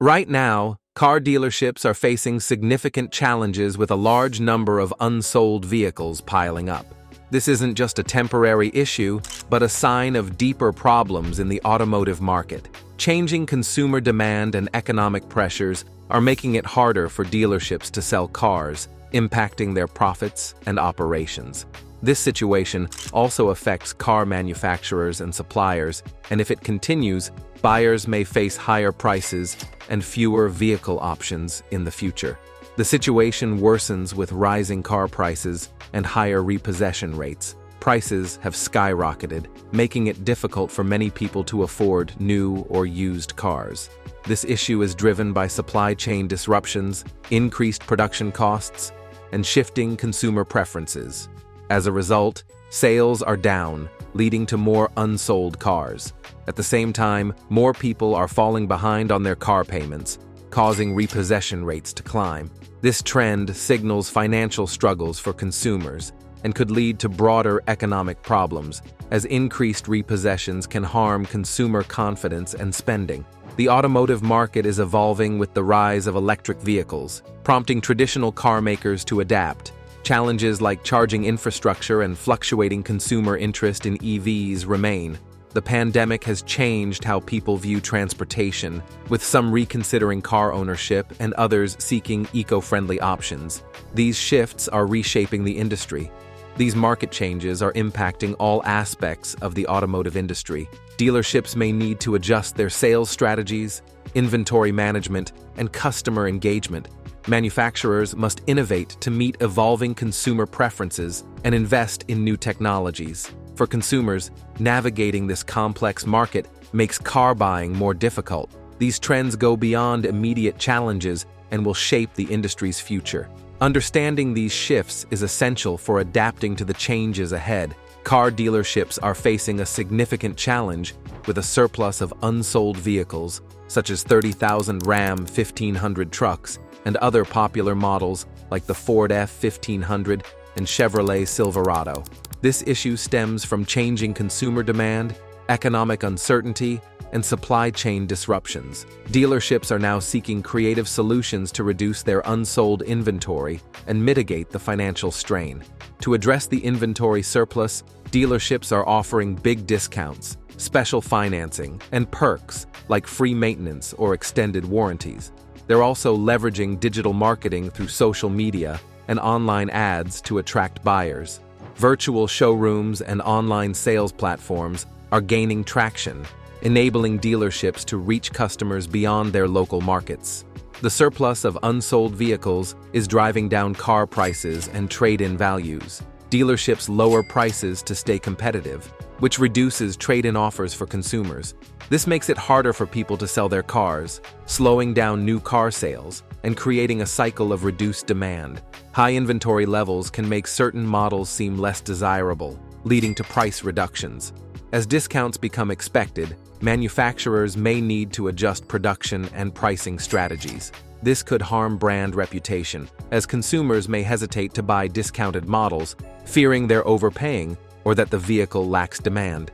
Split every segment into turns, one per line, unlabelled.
Right now, car dealerships are facing significant challenges with a large number of unsold vehicles piling up. This isn't just a temporary issue, but a sign of deeper problems in the automotive market. Changing consumer demand and economic pressures are making it harder for dealerships to sell cars, impacting their profits and operations. This situation also affects car manufacturers and suppliers, and if it continues, buyers may face higher prices and fewer vehicle options in the future. The situation worsens with rising car prices and higher repossession rates. Prices have skyrocketed, making it difficult for many people to afford new or used cars. This issue is driven by supply chain disruptions, increased production costs, and shifting consumer preferences. As a result, sales are down, leading to more unsold cars. At the same time, more people are falling behind on their car payments, causing repossession rates to climb. This trend signals financial struggles for consumers and could lead to broader economic problems, as increased repossessions can harm consumer confidence and spending. The automotive market is evolving with the rise of electric vehicles, prompting traditional car makers to adapt. Challenges like charging infrastructure and fluctuating consumer interest in EVs remain. The pandemic has changed how people view transportation, with some reconsidering car ownership and others seeking eco-friendly options. These shifts are reshaping the industry. These market changes are impacting all aspects of the automotive industry. Dealerships may need to adjust their sales strategies, inventory management, and customer engagement. Manufacturers must innovate to meet evolving consumer preferences and invest in new technologies. For consumers, navigating this complex market makes car buying more difficult. These trends go beyond immediate challenges and will shape the industry's future. Understanding these shifts is essential for adapting to the changes ahead. Car dealerships are facing a significant challenge with a surplus of unsold vehicles, such as 30,000 Ram 1500 trucks and other popular models like the Ford F-1500 and Chevrolet Silverado. This issue stems from changing consumer demand, economic uncertainty, and supply chain disruptions. Dealerships are now seeking creative solutions to reduce their unsold inventory and mitigate the financial strain. To address the inventory surplus, dealerships are offering big discounts, special financing, and perks like free maintenance or extended warranties. They're also leveraging digital marketing through social media and online ads to attract buyers. Virtual showrooms and online sales platforms are gaining traction, enabling dealerships to reach customers beyond their local markets. The surplus of unsold vehicles is driving down car prices and trade-in values. Dealerships lower prices to stay competitive, which reduces trade-in offers for consumers. This makes it harder for people to sell their cars, slowing down new car sales and creating a cycle of reduced demand. High inventory levels can make certain models seem less desirable, leading to price reductions. As discounts become expected, manufacturers may need to adjust production and pricing strategies. This could harm brand reputation, as consumers may hesitate to buy discounted models, fearing they're overpaying or that the vehicle lacks demand.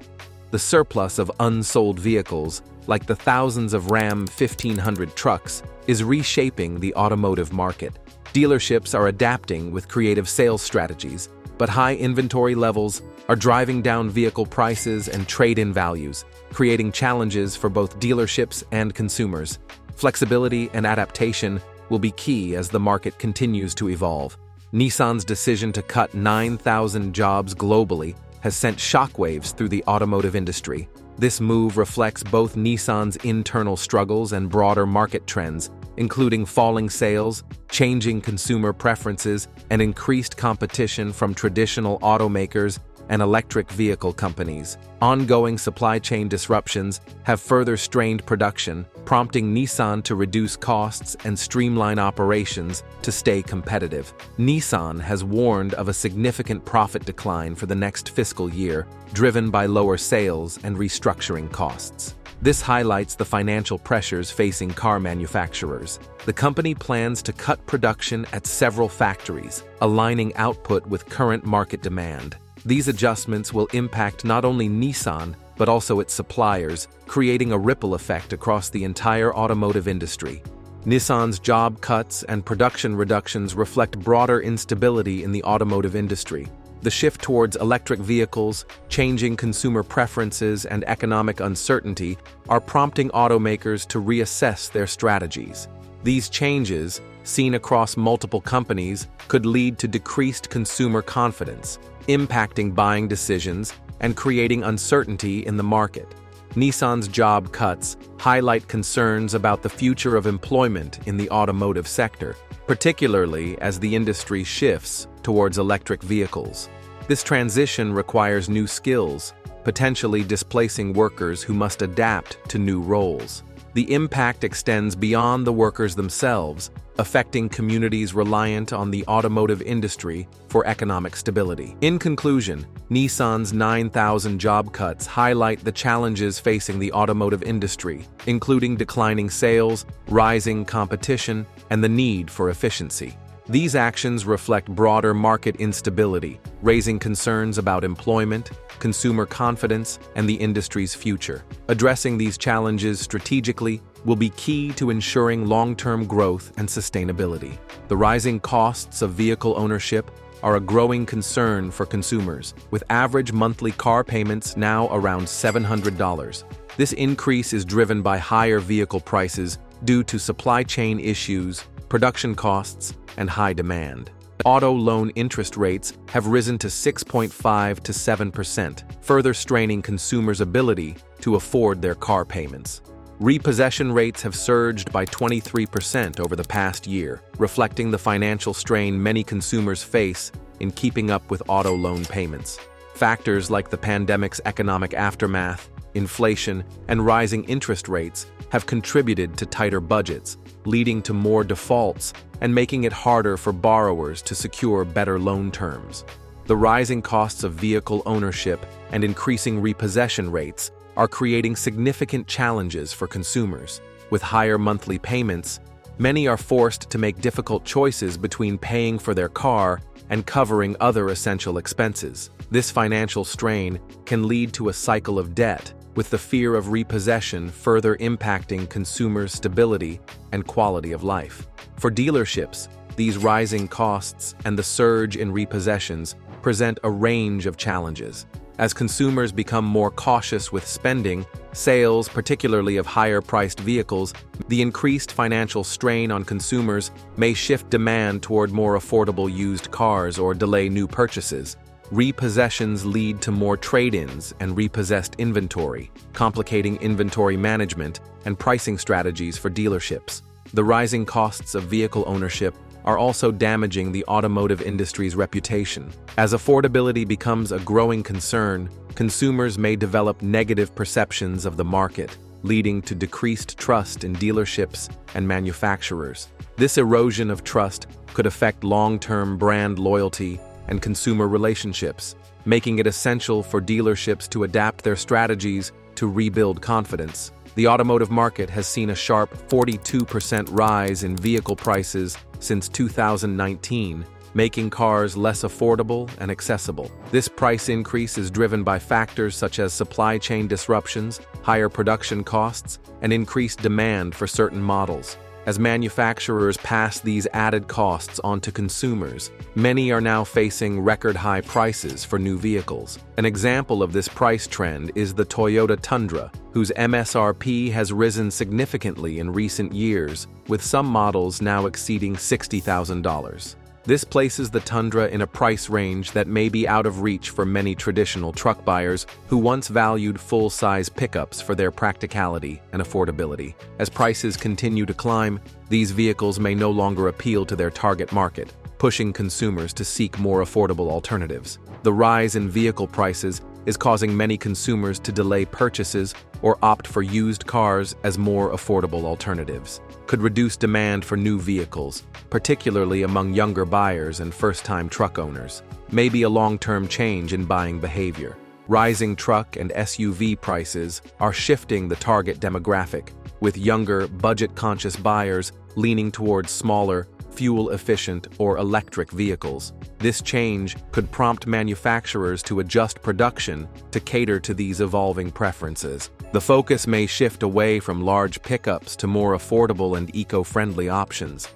The surplus of unsold vehicles, like the thousands of Ram 1500 trucks, is reshaping the automotive market. Dealerships are adapting with creative sales strategies, but high inventory levels are driving down vehicle prices and trade-in values, creating challenges for both dealerships and consumers. Flexibility and adaptation will be key as the market continues to evolve. Nissan's decision to cut 9,000 jobs globally has sent shockwaves through the automotive industry. This move reflects both Nissan's internal struggles and broader market trends, including falling sales, changing consumer preferences, and increased competition from traditional automakers and electric vehicle companies. Ongoing supply chain disruptions have further strained production, prompting Nissan to reduce costs and streamline operations to stay competitive. Nissan has warned of a significant profit decline for the next fiscal year, driven by lower sales and restructuring costs. This highlights the financial pressures facing car manufacturers. The company plans to cut production at several factories, aligning output with current market demand. These adjustments will impact not only Nissan, but also its suppliers, creating a ripple effect across the entire automotive industry. Nissan's job cuts and production reductions reflect broader instability in the automotive industry. The shift towards electric vehicles, changing consumer preferences, and economic uncertainty are prompting automakers to reassess their strategies. These changes, seen across multiple companies, could lead to decreased consumer confidence, impacting buying decisions and creating uncertainty in the market. Nissan's job cuts highlight concerns about the future of employment in the automotive sector, particularly as the industry shifts towards electric vehicles. This transition requires new skills, potentially displacing workers who must adapt to new roles. The impact extends beyond the workers themselves, affecting communities reliant on the automotive industry for economic stability. In conclusion, Nissan's 9,000 job cuts highlight the challenges facing the automotive industry, including declining sales, rising competition, and the need for efficiency. These actions reflect broader market instability, raising concerns about employment, consumer confidence, and the industry's future. Addressing these challenges strategically will be key to ensuring long-term growth and sustainability. The rising costs of vehicle ownership are a growing concern for consumers, with average monthly car payments now around $700. This increase is driven by higher vehicle prices due to supply chain issues, production costs, and high demand. Auto loan interest rates have risen to 6.5 to 7%, further straining consumers' ability to afford their car payments. Repossession rates have surged by 23% over the past year, reflecting the financial strain many consumers face in keeping up with auto loan payments. Factors like the pandemic's economic aftermath, inflation, and rising interest rates have contributed to tighter budgets, leading to more defaults and making it harder for borrowers to secure better loan terms. The rising costs of vehicle ownership and increasing repossession rates are creating significant challenges for consumers. With higher monthly payments, many are forced to make difficult choices between paying for their car and covering other essential expenses. This financial strain can lead to a cycle of debt, with the fear of repossession further impacting consumers' stability and quality of life. For dealerships, these rising costs and the surge in repossessions present a range of challenges. As consumers become more cautious with spending, sales, particularly of higher-priced vehicles, the increased financial strain on consumers may shift demand toward more affordable used cars or delay new purchases. Repossessions lead to more trade-ins and repossessed inventory, complicating inventory management and pricing strategies for dealerships. The rising costs of vehicle ownership are also damaging the automotive industry's reputation. As affordability becomes a growing concern, consumers may develop negative perceptions of the market, leading to decreased trust in dealerships and manufacturers. This erosion of trust could affect long-term brand loyalty and consumer relationships, making it essential for dealerships to adapt their strategies to rebuild confidence. The automotive market has seen a sharp 42% rise in vehicle prices since 2019, making cars less affordable and accessible. This price increase is driven by factors such as supply chain disruptions, higher production costs, and increased demand for certain models. As manufacturers pass these added costs on to consumers, many are now facing record-high prices for new vehicles. An example of this price trend is the Toyota Tundra, whose MSRP has risen significantly in recent years, with some models now exceeding $60,000. This places the Tundra in a price range that may be out of reach for many traditional truck buyers who once valued full-size pickups for their practicality and affordability. As prices continue to climb, these vehicles may no longer appeal to their target market, pushing consumers to seek more affordable alternatives. The rise in vehicle prices is causing many consumers to delay purchases or opt for used cars as more affordable alternatives. Could reduce demand for new vehicles, particularly among younger buyers and first-time truck owners. May be a long-term change in buying behavior. Rising truck and SUV prices are shifting the target demographic, with younger, budget-conscious buyers leaning towards smaller, fuel-efficient, or electric vehicles. This change could prompt manufacturers to adjust production to cater to these evolving preferences. The focus may shift away from large pickups to more affordable and eco-friendly options.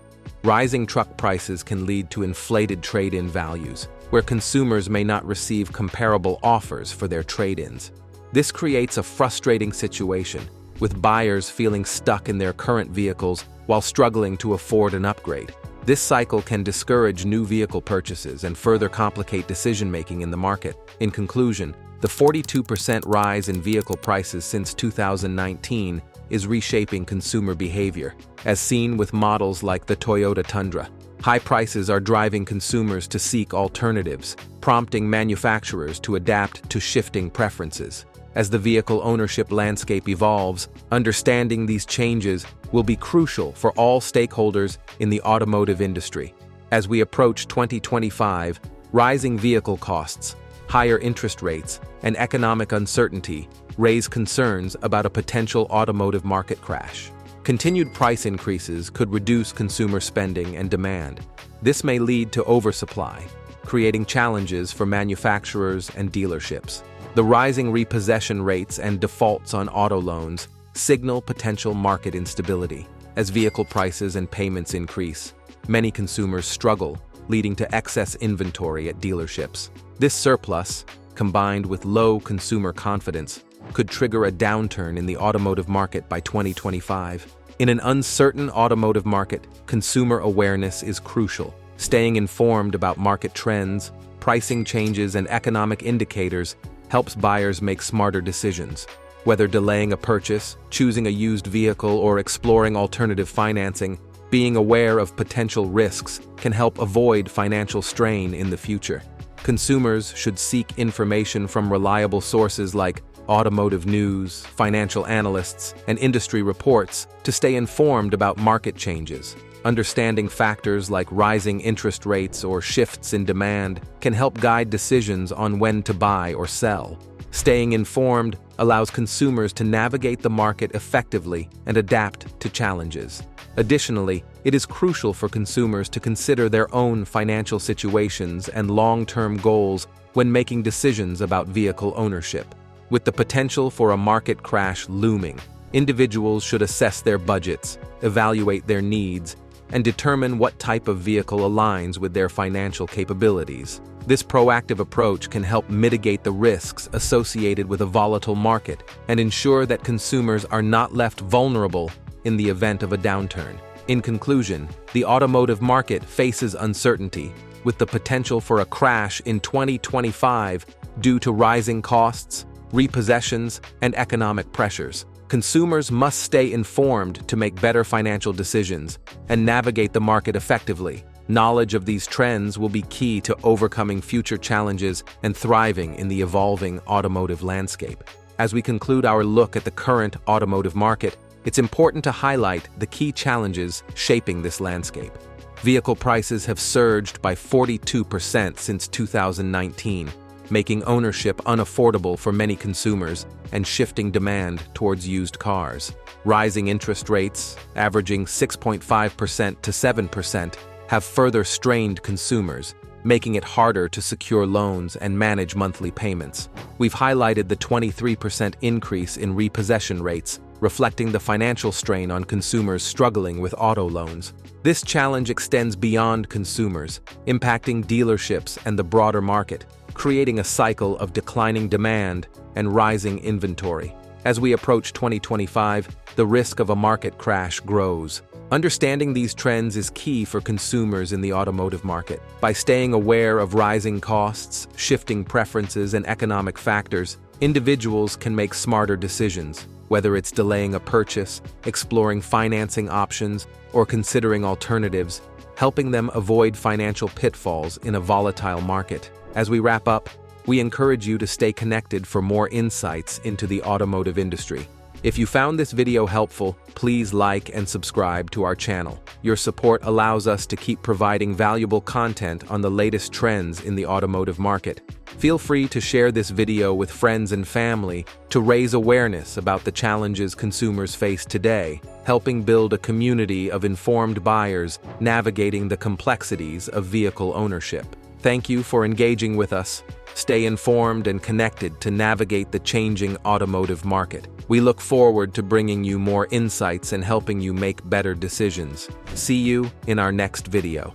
Rising truck prices can lead to inflated trade-in values, where consumers may not receive comparable offers for their trade-ins. This creates a frustrating situation, with buyers feeling stuck in their current vehicles while struggling to afford an upgrade. This cycle can discourage new vehicle purchases and further complicate decision-making in the market. In conclusion, the 42% rise in vehicle prices since 2019 is reshaping consumer behavior, as seen with models like the Toyota Tundra. High prices are driving consumers to seek alternatives, prompting manufacturers to adapt to shifting preferences. As the vehicle ownership landscape evolves, understanding these changes will be crucial for all stakeholders in the automotive industry. As we approach 2025, rising vehicle costs, higher interest rates, and economic uncertainty raise concerns about a potential automotive market crash. Continued price increases could reduce consumer spending and demand. This may lead to oversupply, creating challenges for manufacturers and dealerships. The rising repossession rates and defaults on auto loans signal potential market instability. As vehicle prices and payments increase, many consumers struggle, leading to excess inventory at dealerships. This surplus, combined with low consumer confidence, could trigger a downturn in the automotive market by 2025. In an uncertain automotive market, consumer awareness is crucial. Staying informed about market trends, pricing changes, and economic indicators helps buyers make smarter decisions. Whether delaying a purchase, choosing a used vehicle, or exploring alternative financing, being aware of potential risks can help avoid financial strain in the future. Consumers should seek information from reliable sources like automotive news, financial analysts, and industry reports to stay informed about market changes. Understanding factors like rising interest rates or shifts in demand can help guide decisions on when to buy or sell. Staying informed allows consumers to navigate the market effectively and adapt to challenges. Additionally, it is crucial for consumers to consider their own financial situations and long-term goals when making decisions about vehicle ownership. With the potential for a market crash looming, individuals should assess their budgets, evaluate their needs, and determine what type of vehicle aligns with their financial capabilities. This proactive approach can help mitigate the risks associated with a volatile market and ensure that consumers are not left vulnerable in the event of a downturn. In conclusion, the automotive market faces uncertainty, with the potential for a crash in 2025 due to rising costs, repossessions, and economic pressures. Consumers must stay informed to make better financial decisions and navigate the market effectively. Knowledge of these trends will be key to overcoming future challenges and thriving in the evolving automotive landscape. As we conclude our look at the current automotive market, it's important to highlight the key challenges shaping this landscape. Vehicle prices have surged by 42% since 2019, making ownership unaffordable for many consumers and shifting demand towards used cars. Rising interest rates, averaging 6.5% to 7%, have further strained consumers, making it harder to secure loans and manage monthly payments. We've highlighted the 23% increase in repossession rates, reflecting the financial strain on consumers struggling with auto loans. This challenge extends beyond consumers, impacting dealerships and the broader market, creating a cycle of declining demand and rising inventory. As we approach 2025, the risk of a market crash grows. Understanding these trends is key for consumers in the automotive market. By staying aware of rising costs, shifting preferences, and economic factors, individuals can make smarter decisions, whether it's delaying a purchase, exploring financing options, or considering alternatives, helping them avoid financial pitfalls in a volatile market. As we wrap up, we encourage you to stay connected for more insights into the automotive industry. If you found this video helpful, please like and subscribe to our channel. Your support allows us to keep providing valuable content on the latest trends in the automotive market. Feel free to share this video with friends and family to raise awareness about the challenges consumers face today helping build a community of informed buyers navigating the complexities of vehicle ownership. Thank you for engaging with us. Stay informed and connected to navigate the changing automotive market. We look forward to bringing you more insights and helping you make better decisions. See you in our next video.